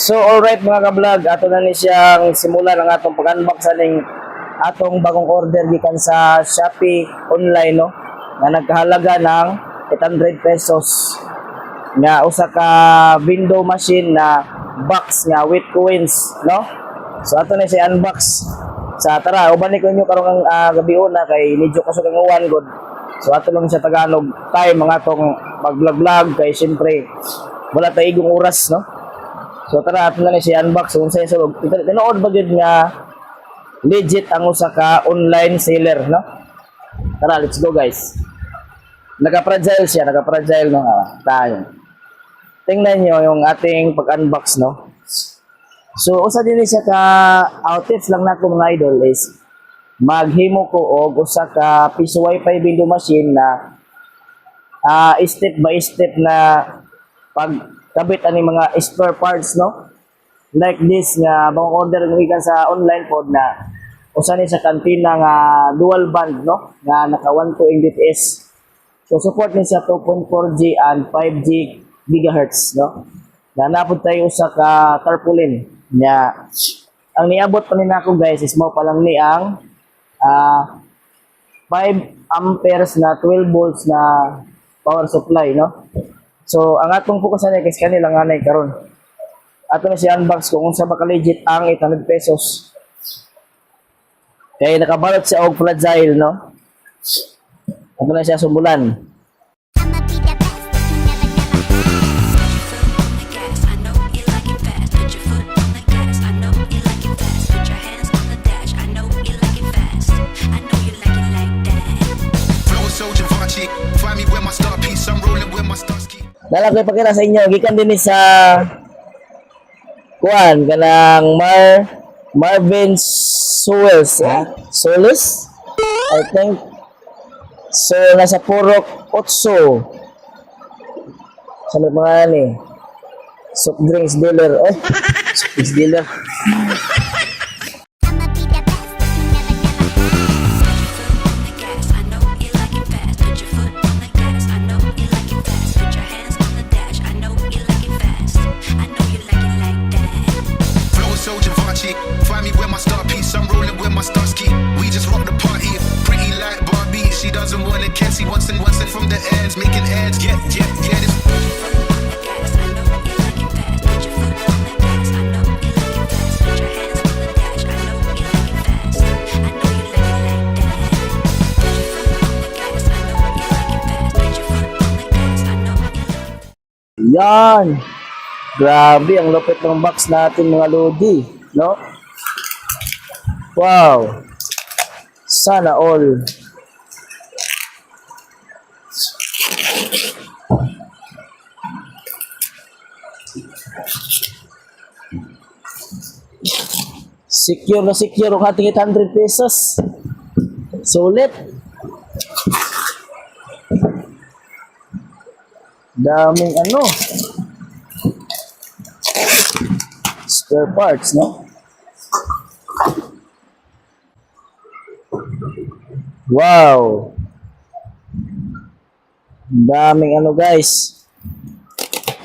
So alright mga ka-vlog, ato na ni siyang simulan ang atong pag-unbox aning atong bagong order gikan sa Shopee online no, na nagkahalaga ng 800 pesos nga usa ka window machine na box nga with coins no. So ato na siya unbox. Sa tara, uban ni ko inyo karong gabi una kay medyo kasog ang uwan god. So ato lang siya Tagalog time mga atong mag-vlog kay siyempre wala tay igong oras no. So tara ato na ni siya unbox kung sa sulog. Tinuod ba gid nga legit ang usa ka online seller no. Tara, let's go guys. Naka-fragile siya, naka-fragile no. Tayo. Tingnan niyo yung ating pag-unbox no. So usa din siya ka outfits lang nato mga idol is maghimo ko og usa ka piso wifi window machine na step by step na pagkabit ani mga spare parts no. Like this nga bang order gikan sa online pod na usa ni sa kantina nga dual band no nga naka 12 Mbps. So support ni siya 2.4G and 5G gigahertz no. Na napod tayo sa ka tarpaulin nya. Ang niabot pa ni nako guys is mo pa lang ni ang 5 amperes na 12 volts na power supply no. So ang atong focus na guys kanila nga nay karon. Ato na si unbox kung unsa ba ka legit ang 800 pesos. Kaya nakabalot siya og fragile no. Ato na siya sumulan. Dala ko ipakita sa inyo gikan din sa kuan kanang Marvin Solis I think so nasa Purok 8 sa mga ni soft drinks dealer soft drinks dealer. Yan. Grabe ang lupit ng box natin mga lodi, no? Wow. Sana all. Secure na secure ang ating 800 pesos. Sulit. Daming spare parts no. Wow, daming guys,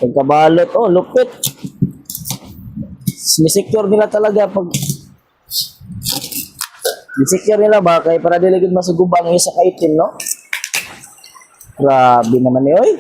pagkabalot lupit. Ni-secure nila talaga pag ni-secure nila ba kay para dili gid masugubang isa ka item no. Grabe naman ni oy.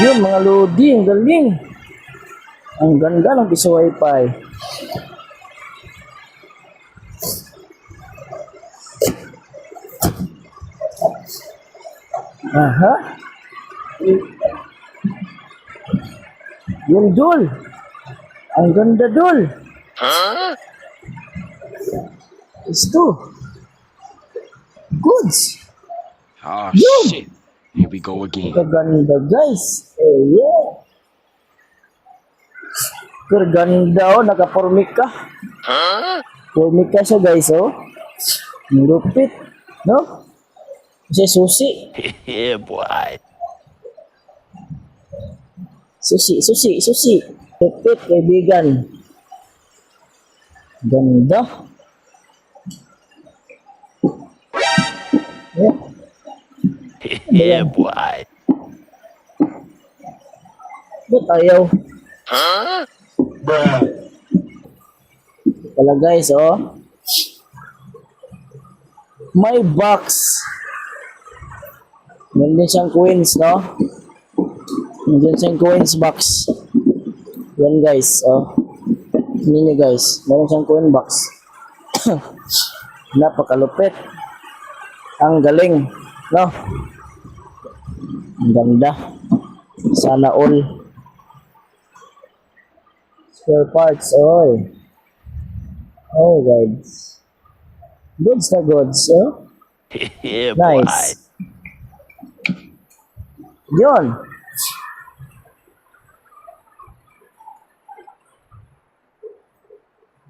Yun mga lodi, ang galing. Ang ganda ng piso wifi. Aha. Yun dul. Ang ganda dul. Ito. Goods. Oh Yun. shit. Here we go again. Kaganda guys. Yeah. Pero ganda oh, naka-formika. Formika siya guys oh. Ang lupit, no? Kasi susi. Yeah, boy. Susi. Lupit, kaibigan. Ganda. Yeah. Yeah, boy. Ba't ayaw? Wala guys, oh. May box. Meron din siyang coins, no? Meron din siyang coins box. Yan guys, oh. Tingnan niyo guys, meron siyang coin box. Napakalupit. Ang galing, no? Ang ganda. Sana all. Spare parts, oy. Oh, guys. Goods na goods, oh. Yeah, boy. Nice. Yun.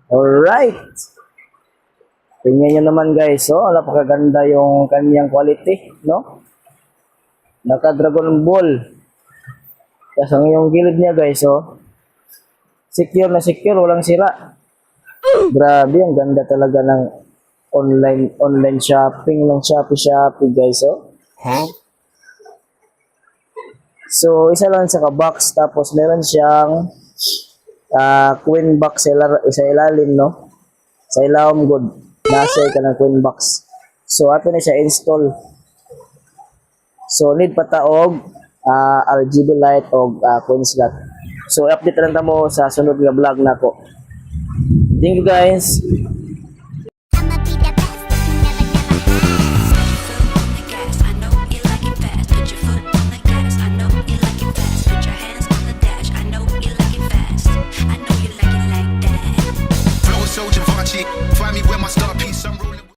Alright. Tingnan nyo naman guys, oh. Napakaganda yung kanyang quality, no? Naka Dragon Ball. Kasi ang yung gilid niya guys, oh. Secure na secure, walang sira. Grabe, ang ganda talaga ng online shopping ng Shopee guys, oh. Huh? So, isa lang sa box tapos meron siyang queen box sa ilalim, no? Sa ilawom good. Nasa ka ng queen box. So, ato na siya install. So, need pataog RGB light o queen slot. So, update lang mo sa sunod nga vlog na ko. Thank you guys. I'ma be the best that you never, never had. Foot on the gas, I know you like it fast. Put your foot on the gas, I know you like it fast. Put your hands on the dash, I know you like it fast. I know you like it like that. Flow so Givenchy, find me where my star piece, I'm rolling.